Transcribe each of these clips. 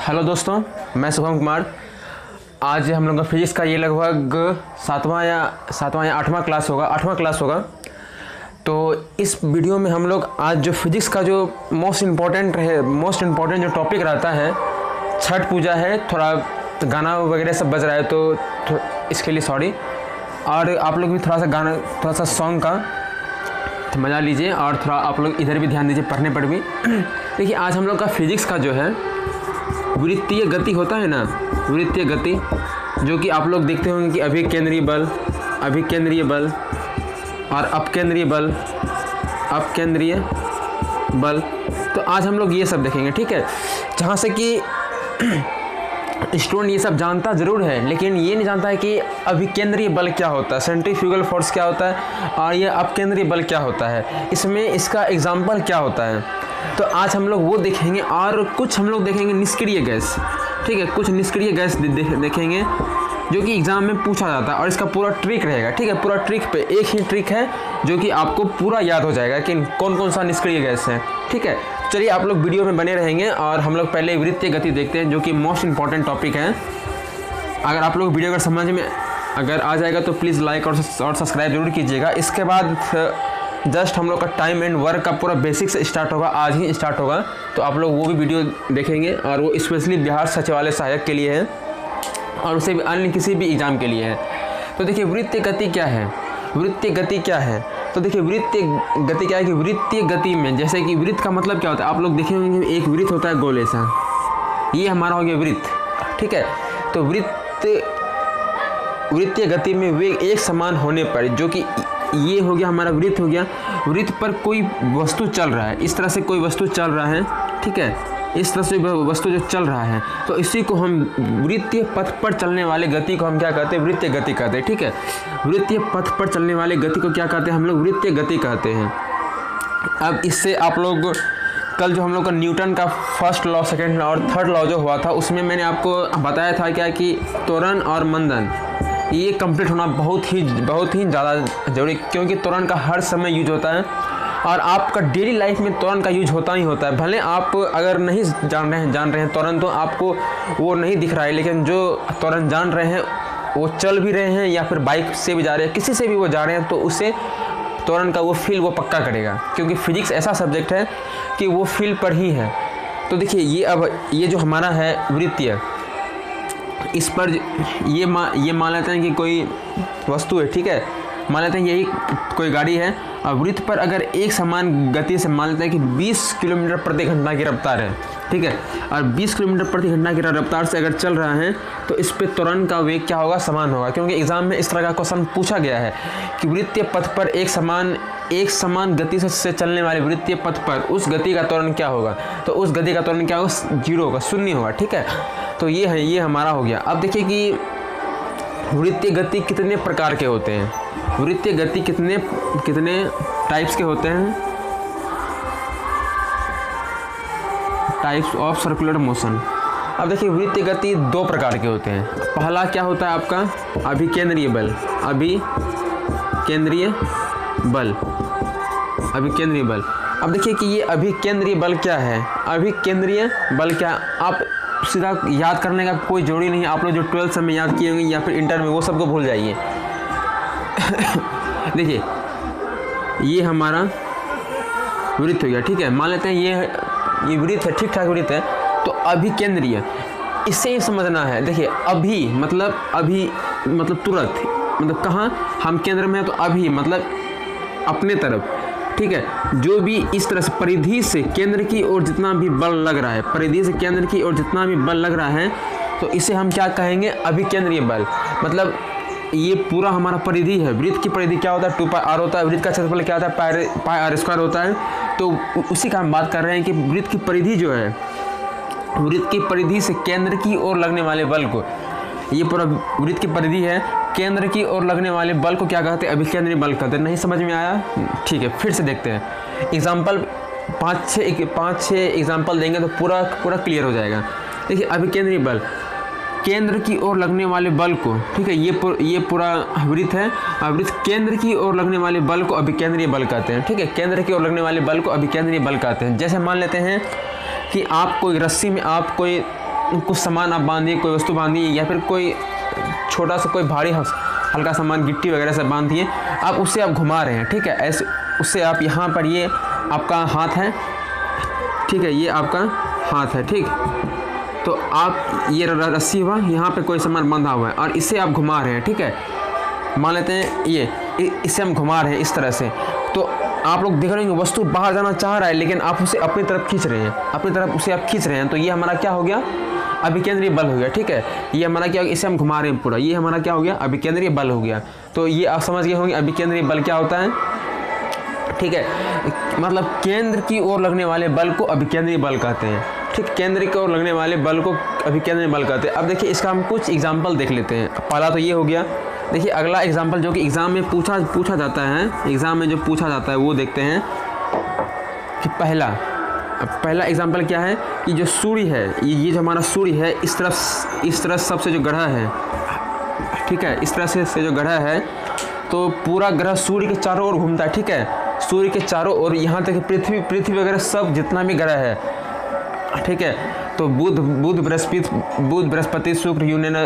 Hello दोस्तों, मैं शुभम कुमार। आज हम लोग का फिजिक्स का ये लगभग सातवां या आठवां क्लास होगा। तो इस वीडियो में हम लोग आज जो फिजिक्स का जो मोस्ट इम्पॉर्टेंट जो टॉपिक रहता है, छठ पूजा है। थोड़ा गाना वगैरह सब बज रहा है तो इसके लिए सॉरी। और आप लोग भी थोड़ा सा सॉन्ग का मज़ा लीजिए और थोड़ा आप लोग इधर भी ध्यान दीजिए पढ़ने पर भी। देखिए, आज हम लोग का फिजिक्स का जो है वृत्तीय गति होता है ना, वृत्तीय गति, जो कि आप लोग देखते होंगे कि अभिकेंद्रीय बल और अपकेंद्रीय बल। तो आज हम लोग ये सब देखेंगे, ठीक है। जहाँ से कि स्टूडेंट ये सब जानता ज़रूर है, लेकिन ये नहीं जानता है कि अभिकेंद्रीय बल क्या होता है, सेंट्रीफ्यूगल फोर्स क्या होता है और ये अपकेंद्रीय बल क्या होता है, इसमें इसका एग्जाम्पल क्या होता है। तो आज हम लोग वो देखेंगे और कुछ हम लोग देखेंगे निष्क्रिय गैस, ठीक है। कुछ निष्क्रिय गैस देखेंगे जो कि एग्ज़ाम में पूछा जाता है और इसका पूरा ट्रिक रहेगा, ठीक है। पूरा ट्रिक पे एक ही ट्रिक है जो कि आपको पूरा याद हो जाएगा कि कौन कौन सा निष्क्रिय गैस है, ठीक है। चलिए, आप लोग वीडियो में बने रहेंगे और हम लोग पहले वृत्तीय गति देखते हैं, जो कि मोस्ट इंपॉर्टेंट टॉपिक है। अगर आप लोग वीडियो अगर समझ में अगर आ जाएगा तो प्लीज़ लाइक और सब्सक्राइब जरूर कीजिएगा। इसके बाद जस्ट हम लोग का टाइम एंड वर्क का पूरा बेसिक्स स्टार्ट होगा, आज ही स्टार्ट होगा। तो आप लोग वो भी वीडियो देखेंगे और वो स्पेशली बिहार सचिवालय सहायक के लिए है और उसे भी अन्य किसी भी एग्ज़ाम के लिए है। तो देखिए, वृत्तीय गति क्या है। तो देखिए, वृत्तीय गति क्या है कि वृत्तीय गति में जैसे कि वृत्त का मतलब क्या होता है, आप लोग देखे होंगे एक वृत्त होता है गोल ऐसा, ये हमारा हो गया वृत्त, ठीक है। तो वृत्तीय गति में वे एक समान होने पर, जो कि ये हो गया हमारा वृत्त हो गया, वृत्त पर कोई वस्तु चल रहा है, इस तरह से कोई वस्तु चल रहा है, ठीक है। इस तरह से वस्तु जो चल रहा है, तो इसी को हम वृत्तीय पथ पर चलने वाले गति को हम क्या कहते हैं, वृत्तीय गति कहते हैं, ठीक है। वृत्तीय पथ पर चलने वाले गति को क्या कहते हैं, हम लोग वृत्तीय गति कहते हैं। अब इससे आप लोग कल जो हम लोग का न्यूटन का फर्स्ट लॉ, सेकेंड लॉ और थर्ड लॉ जो हुआ था, उसमें मैंने आपको बताया था क्या कि त्वरण और मंदन ये कंप्लीट होना बहुत ही ज़्यादा जरूरी, क्योंकि त्वरण का हर समय यूज होता है और आपका डेली लाइफ में त्वरण का यूज होता ही होता है। भले आप अगर नहीं जान रहे हैं त्वरण, तो आपको वो नहीं दिख रहा है, लेकिन जो त्वरण जान रहे हैं वो चल भी रहे हैं या फिर बाइक से भी जा रहे हैं, किसी से भी वो जा रहे हैं, तो उसे त्वरण का वो फील वो पक्का करेगा, क्योंकि फिजिक्स ऐसा सब्जेक्ट है कि वो फील पर ही है। तो देखिए, ये जो हमारा है वृत्तीय, इस पर ये मान लेते हैं कि कोई वस्तु है, ठीक है। मान लेते हैं यही कोई गाड़ी है और वृत्त पर अगर एक समान गति से मान लेते हैं कि 20 किलोमीटर प्रति घंटा की रफ्तार है, ठीक है। और 20 किलोमीटर प्रति घंटा की रफ्तार से अगर चल रहा है तो इस पे त्वरण का वेग क्या होगा, समान होगा, क्योंकि एग्जाम में इस तरह का क्वेश्चन पूछा गया है कि वृत्तीय पथ पर एक समान गति से चलने वाले वृत्तीय पथ पर उस गति का त्वरण क्या होगा। तो उस गति का त्वरण क्या होगा, 0 होगा, 0 होगा, ठीक है। तो ये हमारा हो गया। अब देखिए कि वृत्तीय गति कितने प्रकार के होते हैं, वृत्तीय गति कितने टाइप्स के होते हैं, टाइप्स ऑफ सर्कुलर मोशन। अब देखिए, वृत्तीय गति 2 प्रकार के होते हैं। पहला क्या होता है आपका, अभिकेंद्रीय बल। अब देखिए कि ये अभिकेंद्रीय बल क्या है, आप सीधा याद करने का कोई जरूरी नहीं है। आप लोग जो 12th में याद किए होंगे या फिर इंटर में, वो सबको भूल जाइए। देखिए, ये हमारा वृत्त हो गया, ठीक है। मान लेते हैं ये वृत्त है, ठीक ठाक वृत्त है। तो अभिकेंद्रीय, इससे ये समझना है। देखिए, अभी मतलब तुरंत, मतलब कहाँ हम केंद्र में है, तो अभी मतलब अपने तरफ, ठीक है। जो भी इस तरह से परिधि से केंद्र की ओर जितना भी बल लग रहा है, तो इसे हम क्या कहेंगे, अभिकेंद्रीय बल। मतलब ये पूरा हमारा परिधि है। वृत्त की परिधि क्या होता है, 2πr होता है। वृत्त का क्षेत्रफल क्या होता है, πr² होता है। तो उसी का हम बात कर रहे हैं कि वृत्त की परिधि जो है, वृत्त की परिधि से केंद्र की ओर लगने वाले बल को, ये पूरा वृत्त की परिधि है, केंद्र की ओर लगने वाले बल को क्या कहते हैं, अभिकेंद्रीय बल कहते हैं। नहीं समझ में आया, ठीक है, फिर से देखते हैं एग्जाम्पल। 5-6 एग्जाम्पल देंगे तो पूरा क्लियर हो जाएगा। देखिए, अभिकेंद्रीय बल, केंद्र की ओर लगने वाले बल को, ठीक है, ये पूरा वृत्त है और वृत्त केंद्र की ओर लगने वाले बल को अभिकेंद्रीय बल कहते हैं, ठीक है। केंद्र की ओर लगने वाले बल को अभिकेंद्रीय बल कहते हैं। जैसे मान लेते हैं कि आप कोई रस्सी में आप कोई कुछ सामान आप बांधिए, कोई वस्तु बांधिए, या फिर कोई छोटा सा कोई भारी हल्का सामान गिट्टी वगैरह से बांध दिए, आप उससे आप घुमा रहे हैं, ठीक है। ऐसे उससे आप यहाँ पर ये आपका हाथ है, ठीक है, ये आपका हाथ है, ठीक। तो आप ये रस्सी हुआ, यहाँ पे कोई सामान बंधा हुआ है और इसे आप घुमा रहे हैं, ठीक है। मान लेते हैं ये इसे हम घुमा रहे हैं इस तरह से, तो आप लोग देख रहे हैं वस्तु बाहर जाना चाह रहा है लेकिन आप उसे अपनी तरफ खींच रहे हैं, अपनी तरफ उसे आप खींच रहे हैं, तो ये हमारा क्या हो गया, अभिकेंद्रीय बल हो गया, ठीक है। ये हमारा क्या हो गया, इसे हम घुमा रहे हैं पूरा, ये हमारा क्या हो गया, अभिकेंद्रीय बल हो गया। तो ये आप समझ गए होंगे अभिकेंद्रीय बल क्या होता है, ठीक है। मतलब केंद्र की ओर लगने वाले बल को अभिकेंद्रीय बल कहते हैं, ठीक। केंद्र की ओर लगने वाले बल को अभिकेंद्रीय बल कहते हैं। अब देखिए इसका हम कुछ एग्जाम्पल देख लेते हैं। पहला तो ये हो गया। देखिए अगला एग्जाम्पल जो कि एग्ज़ाम में पूछा जाता है, एग्ज़ाम में जो पूछा जाता है वो देखते हैं कि पहला एग्जाम्पल क्या है कि जो सूर्य है, ये जो हमारा सूर्य है, इस तरफ सबसे जो ग्रह है, ठीक है, इस तरह से जो ग्रह है, तो पूरा ग्रह सूर्य के चारों ओर घूमता है, ठीक है। सूर्य के चारों ओर यहाँ तक पृथ्वी वगैरह सब जितना भी ग्रह है, ठीक है। तो बुध बृहस्पति शुक्र यूरेन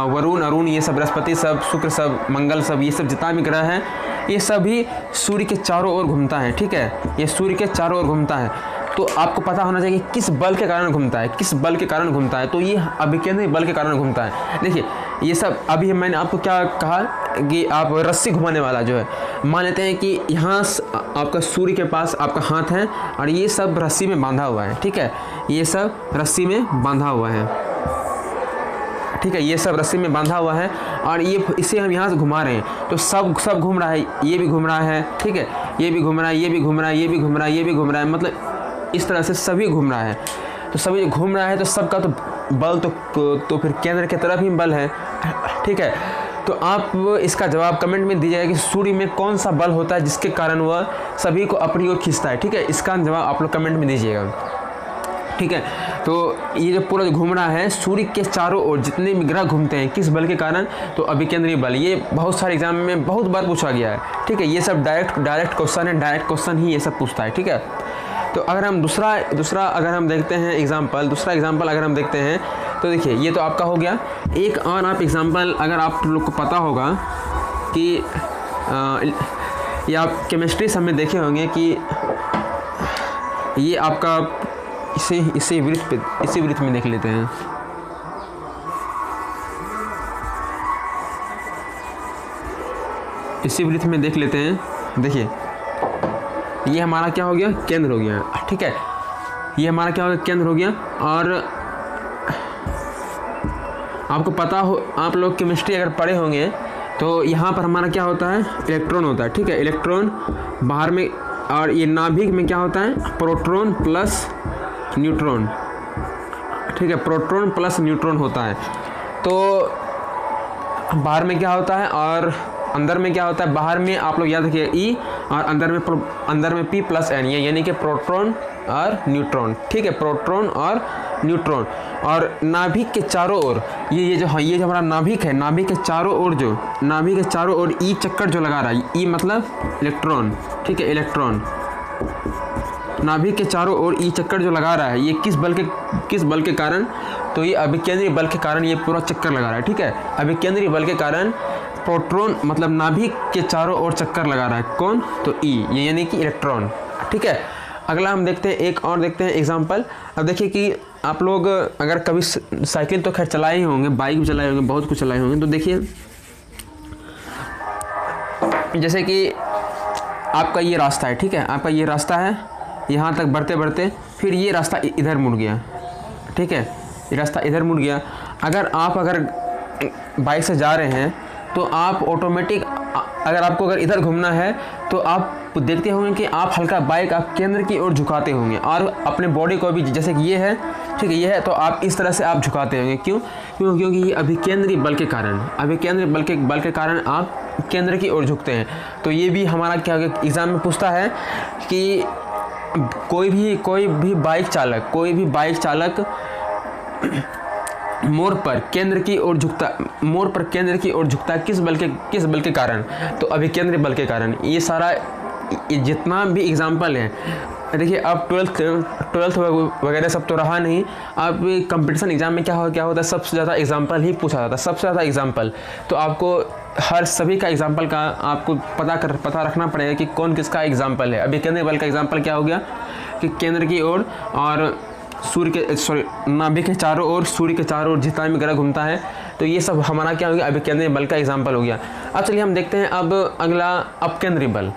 वरुण अरुण, ये सब बृहस्पति सब, शुक्र सब, मंगल सब, ये सब जितना भी ग्रह है ये सभी सूर्य के चारों ओर घूमता है, ठीक है। ये सूर्य के चारों ओर घूमता है। तो आपको पता होना चाहिए कि किस बल के कारण घूमता है, किस बल के कारण घूमता है। तो ये अभिकेंद्रीय बल के कारण घूमता है। देखिए ये सब अभी मैंने आपको क्या कहा कि आप रस्सी घुमाने वाला जो है, मान लेते हैं कि यहाँ आपका सूर्य के पास आपका हाथ है और ये सब रस्सी में बांधा हुआ है, ठीक है। ये सब रस्सी में बांधा हुआ है, ठीक है। ये सब रस्सी में बांधा हुआ है और ये इसे हम यहाँ से घुमा रहे हैं, तो सब घूम रहा है, ये भी घूम रहा है, ठीक है, ये भी घूम रहा है, ये भी घूम रहा है, ये भी घूम रहा है, ये भी घूम रहा है, मतलब इस तरह से सभी घूम रहा है। तो सभी घूम रहा है तो सबका तो बल तो फिर केंद्र की तरफ ही बल है, ठीक है। तो आप इसका जवाब कमेंट में दीजिएगा कि सूर्य में कौन सा बल होता है जिसके कारण वह सभी को अपनी ओर खींचता है, ठीक है। इसका जवाब आप लोग कमेंट में दीजिएगा, ठीक है। तो ये जो पूरा घूम रहा है सूर्य के चारों ओर जितने भी ग्रह घूमते हैं, किस बल के कारण, तो अभिकेंद्रीय बल। ये बहुत सारे एग्जाम में बहुत बार पूछा गया है, ठीक है। ये सब डायरेक्ट क्वेश्चन है, डायरेक्ट क्वेश्चन ही ये सब पूछता है, ठीक है। तो अगर हम दूसरा अगर हम देखते हैं दूसरा एग्जाम्पल अगर हम देखते हैं, तो देखिए ये तो आपका हो गया। एक और आप एग्जाम्पल अगर आप लोग को पता होगा कि ये आप केमिस्ट्री सब में देखे होंगे कि ये आपका इसी वृत्त में देख लेते हैं। इसी वृत्त में देख लेते हैं। देखिए ये हमारा क्या हो गया, केंद्र हो गया, ठीक है। ये हमारा क्या हो गया, केंद्र हो गया। और आपको पता हो, आप लोग केमिस्ट्री अगर पढ़े होंगे तो यहाँ पर हमारा क्या होता है, इलेक्ट्रॉन होता है, ठीक है। इलेक्ट्रॉन बाहर में, और ये नाभिक में क्या होता है, प्रोटॉन प्लस न्यूट्रॉन, ठीक है। प्रोटॉन प्लस न्यूट्रॉन होता है। तो बाहर में क्या होता है और अंदर में क्या होता है, बाहर में आप लोग याद रखिए ई, और अंदर में पी प्लस एन, ये यानी कि प्रोटॉन और न्यूट्रॉन, ठीक है। प्रोटॉन और न्यूट्रॉन। और नाभिक के चारों ओर ये जो हमारा नाभिक है, नाभिक के चारों ओर ई चक्कर जो लगा रहा है, ई मतलब इलेक्ट्रॉन, ठीक है, इलेक्ट्रॉन। नाभिक के चारों ओर ई चक्कर जो लगा रहा है, ये किस बल के कारण, तो ये अभिकेंद्रीय बल के कारण ये पूरा चक्कर लगा रहा है, ठीक है। अभिकेंद्रीय बल के कारण प्रोटॉन मतलब नाभिक के चारों ओर चक्कर लगा रहा है, कौन, तो ई, ये यानी कि इलेक्ट्रॉन, ठीक है। अगला हम देखते हैं, एक और देखते हैं एग्जाम्पल। अब देखिए कि आप लोग अगर कभी साइकिल तो खैर चलाए ही होंगे, बाइक भी चलाए होंगे, बहुत कुछ चलाए होंगे। तो देखिए जैसे कि आपका ये रास्ता है, ठीक है, आपका ये रास्ता है, यहाँ तक बढ़ते फिर ये रास्ता इधर मुड़ गया, ठीक है, ये रास्ता इधर मुड़ गया। अगर बाइक से जा रहे हैं तो आप ऑटोमेटिक अगर इधर घूमना है तो आप देखते होंगे कि आप हल्का बाइक आप केंद्र की ओर झुकाते होंगे, और अपने बॉडी को भी, जैसे कि ये है, ठीक है, ये है, तो आप इस तरह से आप झुकाते होंगे। क्योंकि ये अभिकेंद्रीय बल के कारण आप केंद्र की ओर झुकते हैं। तो ये भी हमारा क्या एग्जाम में पूछता है कि कोई भी बाइक चालक मोड़ पर केंद्र की ओर झुकता है किस बल के कारण, तो अभिकेंद्रीय बल के कारण। ये जितना भी एग्जाम्पल है देखिए अब ट्वेल्थ वगैरह सब तो रहा नहीं। अब कंपटीशन एग्ज़ाम में क्या होता है, सबसे ज़्यादा एग्जाम्पल ही पूछा जाता है, सबसे ज़्यादा एग्जाम्पल। तो आपको हर सभी का एग्जाम्पल का आपको पता रखना पड़ेगा कि कौन किसका एग्जाम्पल है। अभी केंद्रीय बल का एग्जाम्पल क्या हो गया कि केंद्र की ओर और नाभिक के चारों ओर, सूर्य के चारों ओर जितना भी ग्रह घूमता है, तो ये सब हमारा क्या हो गया, अभी केंद्रीय बल का एग्जाम्पल हो गया। अब चलिए हम देखते हैं अब अगला अपकेंद्रीय बल।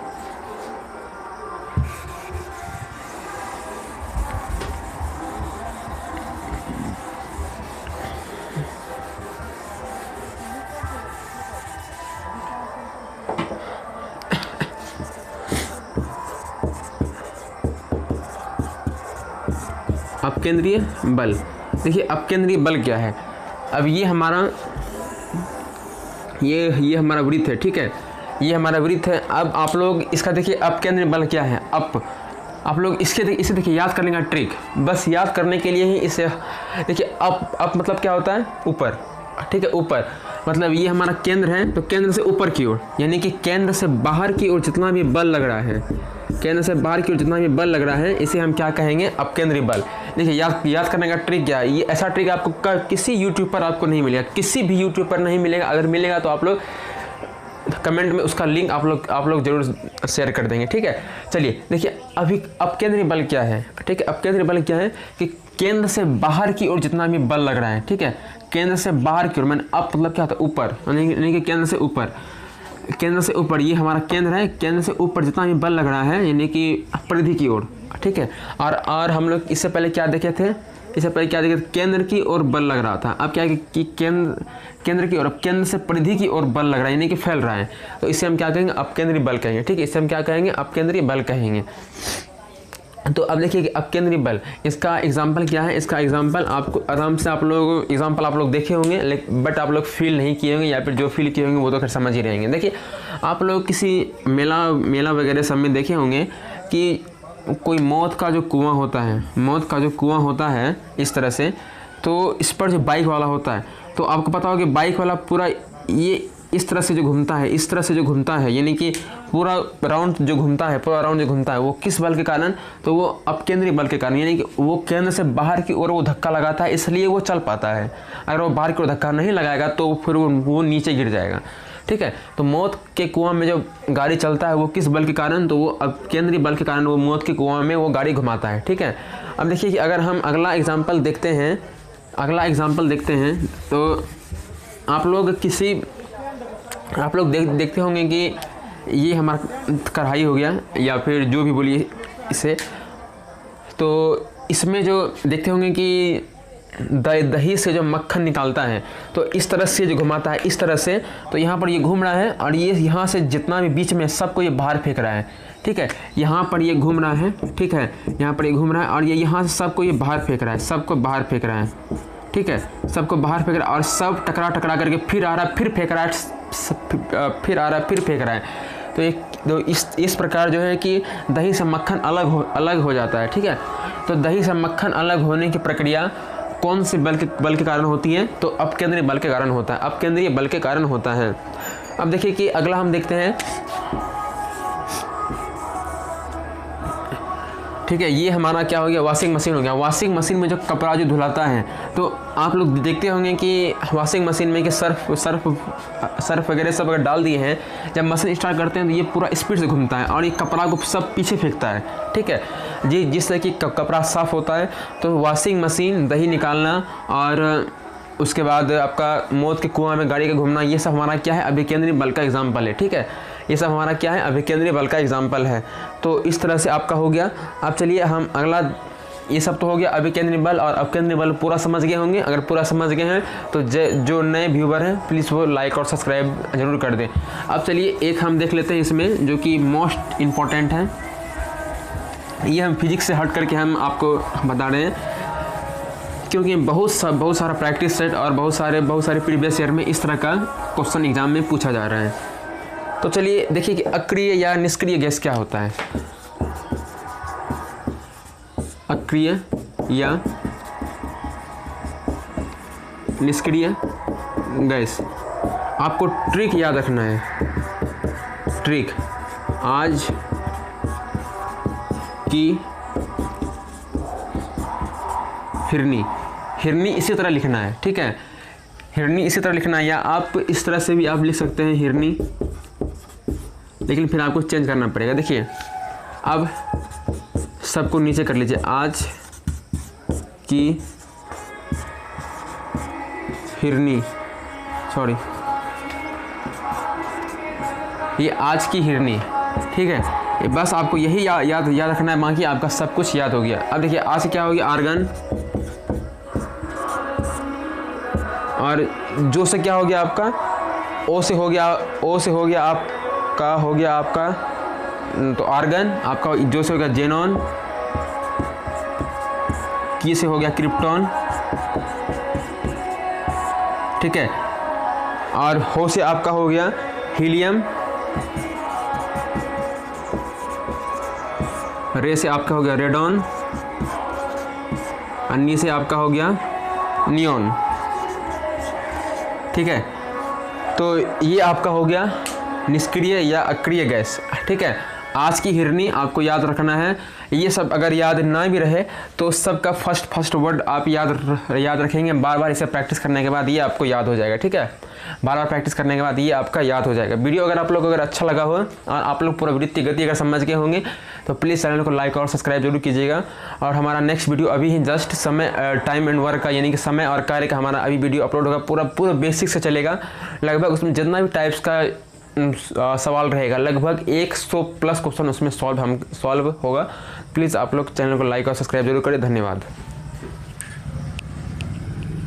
अपकेंद्रीय बल, देखिए अपकेंद्रीय बल क्या है। अब ये हमारा वृत्त है, ठीक है, ये हमारा वृत्त है। अब आप लोग इसका देखिए अपकेंद्रीय बल क्या है। आप लोग इसे देखिए याद कर लेंगे ट्रिक, बस याद करने के लिए ही इसे देखिए। अप मतलब क्या होता है, ऊपर, ठीक है, ऊपर मतलब ये हमारा केंद्र है, तो केंद्र से ऊपर की ओर, यानी कि केंद्र से बाहर की ओर जितना भी बल लग रहा है, केंद्र से बाहर की ओर जितना भी बल लग रहा है, इसे हम क्या कहेंगे, अपकेंद्रीय बल। देखिए याद करने का ट्रिक क्या है, ये ऐसा ट्रिक आपको किसी यूट्यूब पर आपको नहीं मिलेगा, किसी भी यूट्यूब पर नहीं मिलेगा। अगर मिलेगा तो आप लोग कमेंट में उसका लिंक आप लोग जरूर शेयर कर देंगे, ठीक है। चलिए देखिए अभी अपकेंद्रीय बल क्या है, ठीक है। अपकेंद्रीय बल क्या है कि केंद्र से बाहर की ओर जितना भी बल लग रहा है, ठीक है, केंद्र से बाहर की ओर, मैंने अप मतलब क्या होता है, ऊपर, यानी कि केंद्र से ऊपर, केंद्र से ऊपर, ये हमारा केंद्र है, केंद्र से ऊपर जितना भी बल लग रहा है, यानी कि परिधि की ओर, ठीक है। और हम लोग इससे पहले क्या देखे थे, केंद्र की ओर बल लग रहा था। अब क्या है कि केंद्र की ओर, अब केंद्र से परिधि की ओर बल लग रहा है, यानी कि फैल रहा है, तो इसे हम क्या कहेंगे, अपकेंद्रीय बल कहेंगे, ठीक है। इसे हम क्या कहेंगे, अपकेंद्रीय बल कहेंगे। तो अब देखिए कि अपकेंद्रीय बल, इसका एग्जाम्पल क्या है, इसका एग्जाम्पल आपको आराम से आप लोग देखे होंगे, बट आप लोग फील नहीं किए होंगे, या फिर जो फील किए होंगे वो तो खैर समझ ही रहेंगे। देखिए आप लोग किसी मेला वगैरह सब में देखे होंगे कि कोई मौत का जो कुआं होता है इस तरह से, तो इस पर जो बाइक वाला होता है, तो आपको पता होगा कि बाइक वाला पूरा ये इस तरह से जो घूमता है, यानी कि पूरा राउंड जो घूमता है वो किस बल के कारण, तो वो अपकेंद्रीय बल के कारण, यानी कि वो केंद्र से बाहर की ओर वो धक्का लगाता है, इसलिए वो चल पाता है। अगर वो बाहर की ओर धक्का नहीं लगाएगा तो फिर वो नीचे गिर जाएगा, ठीक है। तो मौत के कुआं में जो गाड़ी चलता है वो किस बल के कारण, तो वो अपकेंद्रीय बल के कारण वो मौत के कुआं में वो गाड़ी घुमाता है, ठीक है। अब देखिए कि अगर हम अगला एग्जाम्पल देखते हैं, तो आप लोग देखते होंगे कि ये हमारा कढ़ाई हो गया, या फिर जो भी बोलिए इसे, तो इसमें जो देखते होंगे कि दही से जो मक्खन निकालता है, तो इस तरह से जो घुमाता है, इस तरह से, तो यहाँ पर ये घूम रहा है, और ये यहाँ से जितना भी बीच में सबको ये बाहर फेंक रहा है, ठीक है। यहाँ पर ये घूम रहा है, ठीक है, यहाँ पर ये घूम रहा है, और ये यहाँ से सबको ये बाहर फेंक रहा है, सबको बाहर फेंक रहा है, ठीक है, सबको बाहर फेंक रहा है, और सब टकरा करके फिर आ रहा है, फिर फेंक रहा है, फिर आ रहा है, फिर फेंक रहा है। तो इस प्रकार जो है कि दही से मक्खन अलग हो जाता है, ठीक है। तो दही से मक्खन अलग होने की प्रक्रिया कौन से बल के कारण होती है, तो अपकेंद्रीय बल के कारण होता है, अब देखिए कि अगला हम देखते हैं, ठीक है। ये हमारा क्या हो गया, वॉशिंग मशीन हो गया। वॉशिंग मशीन में जो कपड़ा जो धुलाता है, तो आप लोग देखते होंगे कि वॉशिंग मशीन में कि सर्फ वगैरह सब अगर डाल दिए हैं, जब मशीन स्टार्ट करते हैं तो ये पूरा स्पीड से घूमता है, और ये कपड़ा को सब पीछे फेंकता है, ठीक है जी, जिससे कि कपड़ा साफ़ होता है। तो वॉशिंग मशीन, दही निकालना, और उसके बाद आपका मौत के कुआं में गाड़ी का घूमना, ये सब हमारा क्या है, अभिकेंद्रीय बल का एग्जाम्पल है, ठीक है। ये सब हमारा क्या है, अभिकेंद्रीय बल का एग्जाम्पल है। तो इस तरह से आपका हो गया। अब चलिए हम अगला, ये सब तो हो गया अभिकेंद्रीय बल और अपकेंद्रीय बल, पूरा समझ गए होंगे। अगर पूरा समझ गए हैं तो जो नए व्यूवर हैं प्लीज़ वो लाइक और सब्सक्राइब जरूर कर दें। अब चलिए एक हम देख लेते हैं इसमें, जो कि मोस्ट इम्पॉर्टेंट है। ये हम फिजिक्स से हट करके हम आपको बता रहे हैं, क्योंकि बहुत सारा प्रैक्टिस सेट और बहुत सारे प्रीवियस ईयर में इस तरह का क्वेश्चन एग्जाम में पूछा जा रहा है। तो चलिए देखिए कि अक्रिय या निष्क्रिय गैस क्या होता है। अक्रिय या निष्क्रिय गैस, आपको ट्रिक याद रखना है। ट्रिक, आज की हिरनी, हिरनी इसी तरह लिखना है, ठीक है, हिरनी इसी तरह लिखना है, या आप इस तरह से भी आप लिख सकते हैं हिरनी, लेकिन फिर आपको चेंज करना पड़ेगा। देखिए अब सबको नीचे कर लीजिए, आज की हिरनी, सॉरी ये आज की हिरनी, ठीक है, ये बस आपको यही याद रखना है, बाकी आपका सब कुछ याद हो गया। अब देखिए आज से क्या हो गया, आर्गन, और जो से क्या हो गया आपका, ओ से हो गया, ओ से हो गया आपका तो आर्गन, आपका जो से हो गया जेनॉन, की से हो गया क्रिप्टॉन, ठीक है, और हो से आपका हो गया हीलियम, रे से आपका हो गया रेडॉन, और नी से आपका हो गया नियॉन, ठीक है। तो ये आपका हो गया निष्क्रिय या अक्रिय गैस, ठीक है। आज की हिरनी आपको याद रखना है। ये सब अगर याद ना भी रहे तो सबका फर्स्ट वर्ड आप याद रखेंगे, बार बार इसे प्रैक्टिस करने के बाद ये आपको याद हो जाएगा, ठीक है। बार बार प्रैक्टिस करने के बाद ये आपका याद हो जाएगा। वीडियो अगर आप लोग अगर अच्छा लगा हो और आप लोग पूरा वृत्ति गति अगर समझ गए होंगे तो प्लीज़ चैनल को लाइक और सब्सक्राइब जरूर कीजिएगा। और हमारा नेक्स्ट वीडियो अभी ही जस्ट समय टाइम एंड वर्क का, यानी कि समय और कार्य का हमारा अभी वीडियो अपलोड होगा, पूरा बेसिक से चलेगा। लगभग उसमें जितना भी टाइप्स का सवाल रहेगा, लगभग 100+ क्वेश्चन उसमें सॉल्व होगा। प्लीज़ आप लोग चैनल को लाइक और सब्सक्राइब जरूर करें। धन्यवाद।